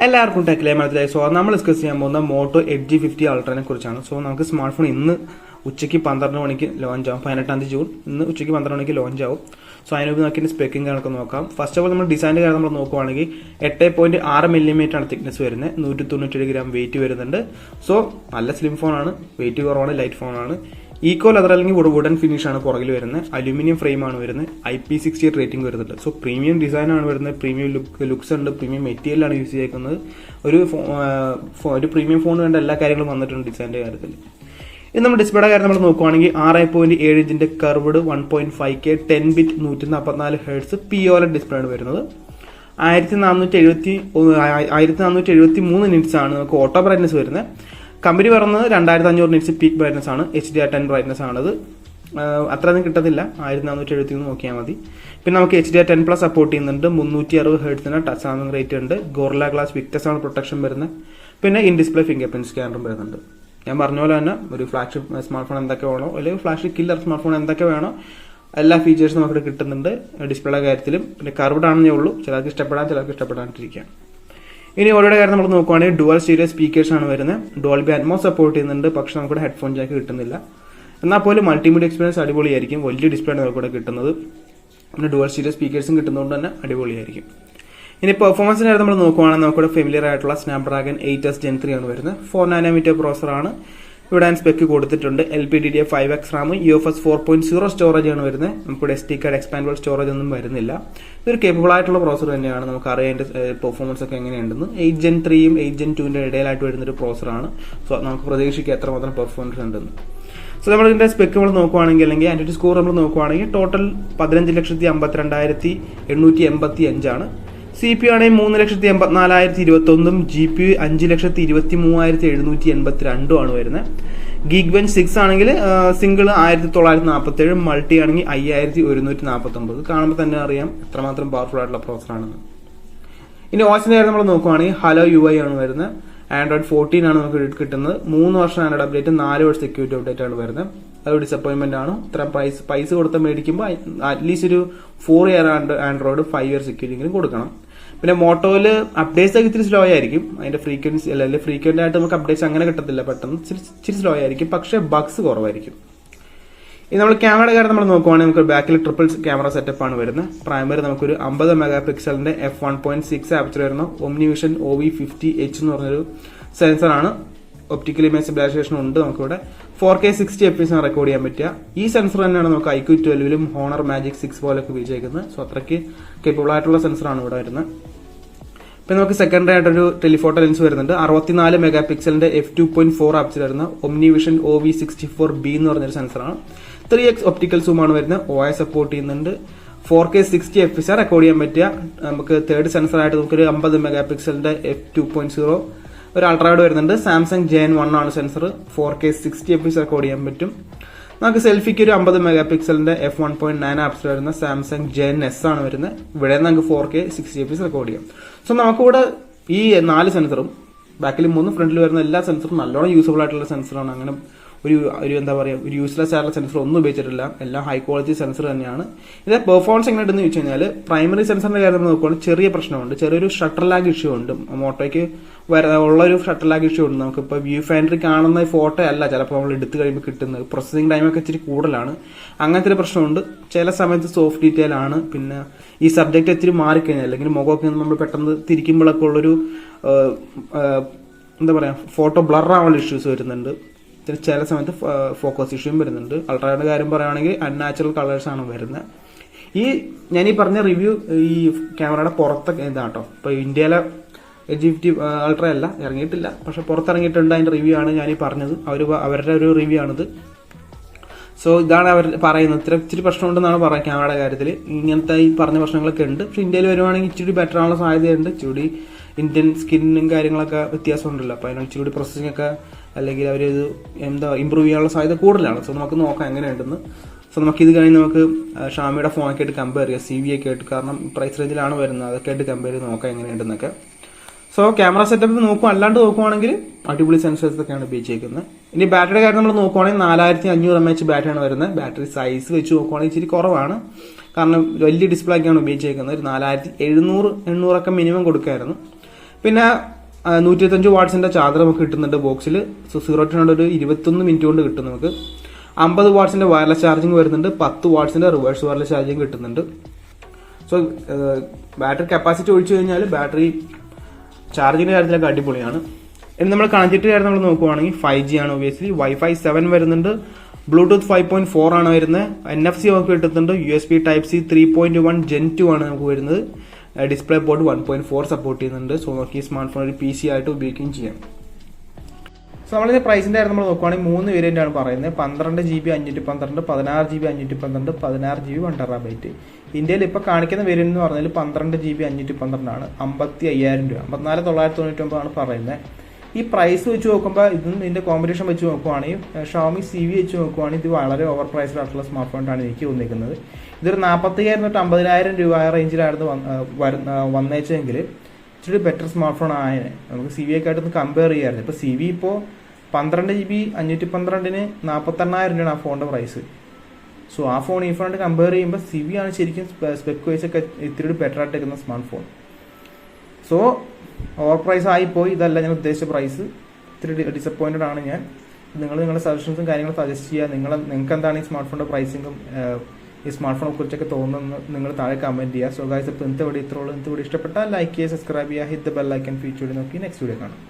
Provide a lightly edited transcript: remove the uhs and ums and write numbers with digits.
എല്ലാവർക്കും ടെക്കിലെ മനസ്സിലായി. സോ നമ്മൾ ഡിസ്കസ് ചെയ്യാൻ പോകുന്ന മോട്ടോ എഡ്ജ് 50 അൾട്രനെ കുറിച്ചാണ്. സോ നമുക്ക് സ്മാർട്ട് ഫോൺ ഇന്ന് ഉച്ചയ്ക്ക് 12 മണിക്ക് ലോഞ്ച് ആവും. 18 ജൂൺ ഇന്ന് ഉച്ചയ്ക്ക് 12 മണിക്ക് ലോഞ്ച് ആവും. സോ അതിനുമുമ്പ് നമുക്ക് സ്പെക്കിംഗ് കണക്ക് നോക്കാം. ഫസ്റ്റ് ഓഫ് ഓൾ നമ്മൾ ഡിസൈൻ്റെ കാര്യം നമ്മൾ നോക്കുവാണെങ്കിൽ 8.6 mm ആണ് തിക്നെസ് വരുന്നത്. 197 ഗ്രാം വെയിറ്റ് വരുന്നുണ്ട്. സോ നല്ല സ്ലിം ഫോണാണ്, വെയിറ്റ് കുറവാണ്, ലൈറ്റ് ഫോണാണ്. ഈക്കോ ലെതർ അല്ലെങ്കിൽ വുഡൻ ഫിനിഷ് ആണ് പുറകിൽ വരുന്നത്. അലൂമിനിയം ഫ്രെയിം ആണ് വരുന്നത്. IP68 റേറ്റിംഗ് വരുന്നുണ്ട്. സോ പ്രീമിയം ഡിസൈൻ ആണ് വരുന്നത്. പ്രീമിയം ലുക്സ് ഉണ്ട്. പ്രീമിയം മെറ്റീരിയൽ ആണ് യൂസ് ചെയ്തേക്കുന്നത്. ഒരു പ്രീമിയം ഫോൺ വേണ്ട എല്ലാ കാര്യങ്ങളും വന്നിട്ടുണ്ട് ഡിസൈൻ്റെ കാര്യത്തിൽ. ഇനി നമ്മൾ ഡിസ്പ്ലേയുടെ കാര്യം നമ്മൾ നോക്കുവാണെങ്കിൽ 6.7 ഇഞ്ചിന്റെ curved 1.5K 10-bit 144 Hz POLED display ആണ് വരുന്നത്. 1473 നിറ്റ്സ് ആണ് നമുക്ക് ഓട്ടോ ബ്രൈറ്റ്നസ് വരുന്നത്. കമ്പനി പറയുന്നത് 2500 നിറ്റ്സ് പീക്ക് ബ്രൈറ്റ്നസ് ആണ്. HDR10 ബ്രൈറ്റ്നസ് ആണത്. അത്രയൊന്നും കിട്ടത്തില്ല. 1473 നോക്കിയാൽ മതി. പിന്നെ നമുക്ക് HDR10+ സപ്പോർട്ട് ചെയ്യുന്നുണ്ട്. 360 Hz ടച്ച് സാമ്പിങ് റേറ്റ് ഉണ്ട്. ഗോറില്ല ഗ്ലാസ് വിക്ടസ് ആണ് പ്രൊട്ടക്ഷൻ വരുന്നത്. പിന്നെ ഇൻ ഡിസ്പ്ലേ ഫിംഗർ പ്രിന്റ് സ്കാനറും വരുന്നുണ്ട്. ഞാൻ പറഞ്ഞ പോലെ തന്നെ ഒരു ഫ്ലാഗ്ഷിപ്പ് സ്മാർട്ട് ഫോൺ എന്തൊക്കെ വേണോ, അല്ലെങ്കിൽ ഫ്ലാഗ്ഷിപ്പ് കില്ലർ സ്മാർട്ട് ഫോൺ എന്തൊക്കെ വേണോ എല്ലാ ഫീച്ചേഴ്സും നമുക്ക് കിട്ടുന്നുണ്ട് ഡിസ്പ്ലേയുടെ കാര്യത്തിലും. പിന്നെ കർവ്ഡ് ആണെന്നേ ഉള്ളൂ. ചിലർക്ക് ഇഷ്ടപ്പെടാൻ, ചിലർക്ക് ഇഷ്ടപ്പെടാണ്ടിരിക്കാം. ഇനി ഓഡിയോയുടെ കാര്യം നമ്മൾ നോക്കുവാണെങ്കിൽ ഡുവൽ സ്റ്റീരിയോ സ്പീക്കേഴ്സ് ആണ് വരുന്നത്. ഡോൾബി അറ്റ്മോസ് സപ്പോർട്ട് ചെയ്യുന്നുണ്ട്. പക്ഷെ നമുക്ക് ഹെഡ്ഫോൺ ജാക്ക് കിട്ടുന്നില്ല. എന്നാൽ പോലും മൾട്ടിമീഡിയ എക്സ്പീരിയൻസ് അടിപൊളിയായിരിക്കും. വലിയ ഡിസ്പ്ലേ ആണ് നമുക്കിവിടെ കിട്ടുന്നത്. പിന്നെ ഡുവൽ സ്റ്റീരിയോ സ്പീക്കേഴ്സും കിട്ടുന്നതുകൊണ്ട് തന്നെ അടിപൊളിയായിരിക്കും. ഇനി പെർഫോമൻസിന്റെ കാര്യം നമ്മൾ നോക്കുവാണെങ്കിൽ നമുക്കിവിടെ ഫെമിലിയർ ആയിട്ടുള്ള സ്നാപ്ഡ്രാഗൺ 8S Gen 3 ആണ് വരുന്നത്. 4 nm പ്രോസറാണ്. ഇവിടെ സ്പെക്ക് കൊടുത്തിട്ടുണ്ട്. LPDDR5X റാം, UFS 4.0 സ്റ്റോറേജ് ആണ് വരുന്നത്. നമുക്കിവിടെ SD കാർഡ് എക്സ്പാൻഡബിൾ സ്റ്റോറേജ് ഒന്നും വരുന്നില്ല. ഇതൊരു കേപ്പബിൾ ആയിട്ടുള്ള പ്രോസർ തന്നെയാണ്. നമുക്ക് അറിയാം പെർഫോമൻസ് ഒക്കെ എങ്ങനെയുണ്ടെന്ന്. 8 Gen 3യും 8 Gen 2ന്റെ ഇടയിലായിട്ട് വരുന്നൊരു പ്രോസറാണ്. സോ നമുക്ക് പ്രതീക്ഷിക്കുക എത്രമാത്രം പെർഫോമൻസ് ഉണ്ടെന്ന്. സോ നമ്മൾ ഇതിന്റെ സ്പെക്ക് നമ്മൾ നോക്കുവാണെങ്കിൽ, അല്ലെങ്കിൽ ആന്റിറ്റി സ്കോർ നമ്മൾ നോക്കുവാണെങ്കിൽ ടോട്ടൽ 15,52,885 ആണ്. CPU ആണെങ്കിൽ 3,84,021, GPU 5,23,782 ആണ് വരുന്നത്. ഗീഗ് ബെഞ്ച് 6 ആണെങ്കിൽ സിംഗിൾ 1947, മൾട്ടി ആണെങ്കിൽ 5,149. കാണുമ്പോൾ തന്നെ അറിയാം എത്രമാത്രം പവർഫുൾ ആയിട്ടുള്ള പ്രോസർ ആണെന്ന്. ഇനി OSന്റെ കാര്യം നമ്മൾ നോക്കുവാണെങ്കിൽ ഹലോ UI ആണ് വരുന്നത്. Android 14 ആണ് നമുക്ക് കിട്ടുന്നത്. 3 വർഷം ആൻഡ്രോയിഡ് അപ്ഡേറ്റ്, 4 വർഷം സെക്യൂരിറ്റി അപ്ഡേറ്റ് ആണ് വരുന്നത്. അതൊരു ഡിസപ്പോയിന്റ്മെന്റ് ആണ്. ഇത്ര പൈസ കൊടുത്ത് മേടിക്കുമ്പോൾ അറ്റ്ലീസ്റ്റ് ഒരു 4 ഇയർ ആൻഡ്രോയിഡ് 5 ഇയർ സെക്യൂരിറ്റി കൊടുക്കണം. പിന്നെ മോട്ടോയില് അപ്ഡേറ്റ്സ് ഒക്കെ ഇത്തിരി സ്ലോ ആയിരിക്കും. അതിന്റെ ഫ്രീക്വൻസി അല്ലെങ്കിൽ ഫ്രീക്വന്റ് ആയിട്ട് നമുക്ക് അപ്ഡേറ്റ്സ് അങ്ങനെ കിട്ടത്തില്ല. പെട്ടെന്ന് ഇച്ചിരി സ്ലോ ആയിരിക്കും. പക്ഷേ ബഗ്സ് കുറവായിരിക്കും. ഇനി നമ്മൾ ക്യാമറയുടെ കാര്യം നമ്മൾ നോക്കുവാണെങ്കിൽ നമുക്ക് ബാക്കിൽ ട്രിപ്പിൾ ക്യാമറ സെറ്റപ്പ് ആണ് വരുന്നത്. പ്രൈമറി നമുക്കൊരു 50 മെഗാപിക്സലിന്റെ f1.6 ആപ്ചർ വരുന്ന OmniVision OV50H എന്ന് പറഞ്ഞൊരു സെൻസറാണ്. ഒപ്റ്റിക്കൽ ഇമേജ് സ്റ്റെബിലൈസേഷൻ ഉണ്ട്. നമുക്കിവിടെ 4K 60 FPS റെക്കോർഡ് ചെയ്യാൻ പറ്റുക. ഈ സെൻസർ തന്നെയാണ് നമുക്ക് IQ 12ലും ഹോണർ മാജിക് 6 പോലൊക്കെ ഉപയോഗിച്ചേക്കുന്നത്. സോ അത്രയ്ക്ക് കേപ്പബിൾ ആയിട്ടുള്ള സെൻസറാണ് ഇവിടെ വരുന്നത്. പിന്നെ നമുക്ക് സെക്കൻഡറി ആയിട്ടൊരു ടെലിഫോട്ടോ ലെൻസ് വരുന്നുണ്ട്. 64 മെഗാപിക്സലിന്റെ f2.4 ആപ്ചർ വരുന്ന OmniVision OV64B എന്ന് പറഞ്ഞൊരു സെൻസറാണ്. 3x ഒപ്റ്റിക്കൽ സൂം ആണ് വരുന്നത്. OIS സപ്പോർട്ട് ചെയ്യുന്നുണ്ട്. 4K 60 FPS റെക്കോർഡ് ചെയ്യാൻ പറ്റുക. നമുക്ക് തേർഡ് സെൻസർ ആയിട്ട് നമുക്കൊരു 50 മെഗാപിക്സലിന്റെ f2.0 ഒരു അൾട്രാവൈഡ് വരുന്നുണ്ട്. സാംസങ് JN1 ആണ് സെൻസർ. 4K 60 FPS റെക്കോർഡ് ചെയ്യാൻ പറ്റും. നമുക്ക് സെൽഫിക്ക് ഒരു 50 മെഗാപിക്സലിന്റെ f1.9 ആപ്സ് വരുന്ന സാംസങ് JN-S ആണ് വരുന്നത്. ഇവിടെ നമുക്ക് 4K 60 FPS റെക്കോർഡ് ചെയ്യാം. സോ നമുക്കിവിടെ ഈ 4 സെൻസറും ബാക്കിൽ 3 ഫ്രണ്ടിൽ വരുന്ന എല്ലാ സെൻസറും നല്ലോണം യൂസബിൾ ആയിട്ടുള്ള സെൻസറാണ്. അങ്ങനെ ഒരു എന്താ പറയുക, ഒരു യൂസ്ലെസ് ആയിട്ടുള്ള സെൻസർ ഒന്നും ഉപയോഗിച്ചിട്ടില്ല. എല്ലാം ഹൈ ക്വാളിറ്റി സെൻസർ തന്നെയാണ്. ഇത് പെർഫോമൻസ് എങ്ങനെ ഉണ്ടെന്ന് ചോദിച്ചു കഴിഞ്ഞാൽ പ്രൈമറി സെൻസറിന്റെ കാര്യം നോക്കുകയാണെങ്കിൽ ചെറിയ പ്രശ്നമുണ്ട്. ചെറിയൊരു ഷട്ടർ ലാഗ് ഇഷ്യൂ ഉണ്ട്. മോട്ടോയ്ക്ക് ഉള്ളൊരു ഷട്ടർ ലാഗ് ഇഷ്യൂ ഉണ്ട്. നമുക്കിപ്പോൾ വ്യൂ ഫൈൻഡറിൽ കാണുന്ന ഫോട്ടോ അല്ല ചിലപ്പോൾ നമ്മൾ എടുത്തു കഴിയുമ്പോൾ കിട്ടുന്നത്. പ്രോസസിംഗ് ടൈമൊക്കെ ഇച്ചിരി കൂടുതലാണ്. അങ്ങനത്തെ ഒരു പ്രശ്നമുണ്ട്. ചില സമയത്ത് സോഫ്റ്റ് ഡീറ്റെയിൽ ആണ്. പിന്നെ ഈ സബ്ജക്റ്റ് ഇച്ചിരി മാറിക്കഴിഞ്ഞാൽ അല്ലെങ്കിൽ മുഖമൊക്കെ നമ്മൾ പെട്ടെന്ന് തിരിക്കുമ്പോഴൊക്കെ ഉള്ളൊരു എന്താ പറയുക, ഫോട്ടോ ബ്ലർ ആവാനുള്ള ഇഷ്യൂസ് വരുന്നുണ്ട്. ചില സമയത്ത് ഫോക്കസ് ഇഷ്യൂയും വരുന്നുണ്ട്. അൾട്രായുടെ കാര്യം പറയുകയാണെങ്കിൽ അൺനാച്ചുറൽ കളേഴ്സ് ആണ് വരുന്നത്. ഞാൻ ഈ പറഞ്ഞ റിവ്യൂ ഈ ക്യാമറയുടെ പുറത്തൊക്കെ ഇതാട്ടോ. ഇപ്പോൾ ഇന്ത്യയിലെ G50 അൾട്ര അല്ല, ഇറങ്ങിയിട്ടില്ല. പക്ഷെ പുറത്തിറങ്ങിയിട്ടുണ്ട്. അതിന്റെ റിവ്യൂ ആണ് ഞാൻ ഈ പറഞ്ഞത്. അവരുടെ ഒരു റിവ്യൂ ആണിത്. സോ ഇതാണ് അവർ പറയുന്നത്. ഇച്ചിരി പ്രശ്നമുണ്ടെന്നാണ് പറയുക ക്യാമറയുടെ കാര്യത്തിൽ. ഇങ്ങനത്തെ ഈ പറഞ്ഞ പ്രശ്നങ്ങളൊക്കെ ഉണ്ട്. പക്ഷെ ഇന്ത്യയിൽ വരുവാണെങ്കിൽ ഇച്ചിരി ബെറ്റർ ആവാനുള്ള സാധ്യതയുണ്ട്. ഇച്ചിരി ഇന്ത്യൻ സ്കിന്നും കാര്യങ്ങളൊക്കെ വ്യത്യാസമുണ്ടല്ലോ. അപ്പോൾ അതിന് ഇച്ചിരി പ്രോസസ്സിംഗ് ഒക്കെ അല്ലെങ്കിൽ അവരിത് ഇമ്പ്രൂവ് ചെയ്യാനുള്ള സാധ്യത കൂടുതലാണ്. സോ നമുക്ക് നോക്കാം എങ്ങനെയുണ്ടെന്ന്. സോ നമുക്ക് ഇത് കഴിഞ്ഞ് നമുക്ക് ഷാമിയുടെ ഫോണൊക്കെ ആയിട്ട് കമ്പയർ ചെയ്യാം, CV ഒക്കെ ആയിട്ട്. കാരണം പ്രൈസ് റേഞ്ചിലാണ് വരുന്നത്. അതൊക്കെ ആയിട്ട് കമ്പയർ ചെയ്ത് നോക്കാം എങ്ങനെയുണ്ടെന്നൊക്കെ. സോ ക്യാമറ സെറ്റപ്പ് നോക്കും. അല്ലാണ്ട് നോക്കുവാണെങ്കിൽ അടിപൊളി സെൻസേഴ്സ് ഒക്കെയാണ് ഉപയോഗിച്ചേക്കുന്നത്. ഇനി ബാറ്ററിയുടെ കാര്യം നമ്മൾ നോക്കുവാണെങ്കിൽ 4500 mAh ബാറ്ററിയാണ് വരുന്നത്. ബാറ്ററി സൈസ് വെച്ച് നോക്കുവാണെങ്കിൽ ഇച്ചിരി കുറവാണ്. കാരണം വലിയ ഡിസ്പ്ലേ ഒക്കെയാണ് ഉപയോഗിച്ചേക്കുന്നത്. ഒരു 4700-800 ഒക്കെ മിനിമം കൊടുക്കായിരുന്നു. പിന്നെ 125 വാട്ട്സിന്റെ ചാർജർ നമുക്ക് കിട്ടുന്നുണ്ട് ബോക്സിൽ. സോ 0 ഒരു 21 മിനിറ്റ് കൊണ്ട് കിട്ടും നമുക്ക്. 50 വാട്ട്സിന്റെ വയർലെസ് ചാർജിങ് വരുന്നുണ്ട്. 10 വാട്ട്സിന്റെ റിവേഴ്സ് വയർലെസ് ചാർജിങ് കിട്ടുന്നുണ്ട്. സോ ബാറ്ററി കപ്പാസിറ്റി ഒഴിച്ചു കഴിഞ്ഞാൽ ബാറ്ററി ചാർജിങ്ങിന്റെ കാര്യത്തിലൊക്കെ അടിപൊളിയാണ്. ഇനി നമ്മൾ കണക്ടിവിറ്റി കാര്യം നമ്മൾ നോക്കുവാണെങ്കിൽ 5G ആണ് ഒബിയസ്ലി. Wi-Fi 7 വരുന്നുണ്ട്. ബ്ലൂടൂത്ത് 5.4 ആണ് വരുന്നത്. NFC നമുക്ക് കിട്ടുന്നുണ്ട്. USB Type-C 3.1 Gen 2 ആണ് നമുക്ക് വരുന്നത്. ഡിസ്പ്ലേ പോർട്ട് 1.4 സപ്പോർട്ട് ചെയ്യുന്നുണ്ട്. സോ നമുക്ക് ഈ സ്മാർട്ട് ഫോൺ ഒരു PC ആയിട്ട് ഉപയോഗിക്കുകയും ചെയ്യാം. സോ നമ്മളിത് പ്രൈസിന്റെ കാര്യം നമ്മൾ നോക്കുവാണെങ്കിൽ 3 വേരിയന്റ് ആണ് പറയുന്നത്. 12GB 512, 16GB 512, 16GB 1TB. ഇന്ത്യയിൽ ഇപ്പോൾ കാണിക്കുന്ന വേരിയന്റ് എന്ന് പറഞ്ഞാൽ 12GB 512 ആണ്. 55,000 രൂപ, 54,999 ആണ് പറയുന്നത്. ഈ പ്രൈസ് വെച്ച് നോക്കുമ്പോൾ ഇതും ഇതിന്റെ കോമ്പറ്റീഷൻ വെച്ച് നോക്കുവാണെങ്കിൽ ഷോമി CV വെച്ച് നോക്കുവാണെങ്കിൽ ഇത് വളരെ ഓവർ പ്രൈസ്ഡ് ആയിട്ടുള്ള സ്മാർട്ട് ഫോണാണ് എനിക്ക് തോന്നിയിരിക്കുന്നത്. ഇതൊരു 45,000 തൊട്ട് 50,000 രൂപ റേഞ്ചിലായിരുന്നു വന്നേച്ചെങ്കിൽ ഇച്ചിരി ബെറ്റർ സ്മാർട്ട് ഫോൺ ആയതിനെ നമുക്ക് CV ഒക്കെ ആയിട്ടൊന്ന് കമ്പയർ ചെയ്യാമായിരുന്നു. ഇപ്പോൾ CV ഇപ്പോൾ 12GB 512 48,000 രൂപയാണ് ആ ഫോണിന്റെ പ്രൈസ്. സോ ആ ഫോൺ ഈ ഫോണിട്ട് കമ്പയർ ചെയ്യുമ്പോൾ CV ആണ് ശരിക്കും സ്പെക് വൈസ് ഒക്കെ ഇത്തിരി ബെറ്റർ ആയിട്ട് എടുക്കുന്ന smart phone. So over price ആയിപ്പോയി. ഇതല്ല ഞാൻ ഉദ്ദേശിച്ച പ്രൈസ്. ഇത്തിരി ഡിസപ്പോയിന്റഡ് ആണ് ഞാൻ. നിങ്ങളുടെ സജഷൻസും കാര്യങ്ങളും സജസ്റ്റ് ചെയ്യുക. നിങ്ങൾക്ക് എന്താണ് ഈ സ്മാർട്ട് ഫോണിന്റെ പ്രൈസിങ്ങും ഈ സ്മാർട്ട് ഫോണിനെ കുറിച്ചൊക്കെ തോന്നുന്നത് നിങ്ങൾ താഴെ കമന്റ് ചെയ്യുക. സോ ഗൈസ്, ഇപ്പോൾ ഇന്നത്തെ വീഡിയോ ഇത്രയുള്ളൂ. ഇന്നത്തെ വീഡിയോ ഇഷ്ടപ്പെട്ടാൽ ലൈക്ക് ചെയ്യുക, സബ്സ്ക്രൈബ് ചെയ്യുക, hit the bell icon feature നോക്കി നെക്സ്റ്റ് വീഡിയോ കാണാം.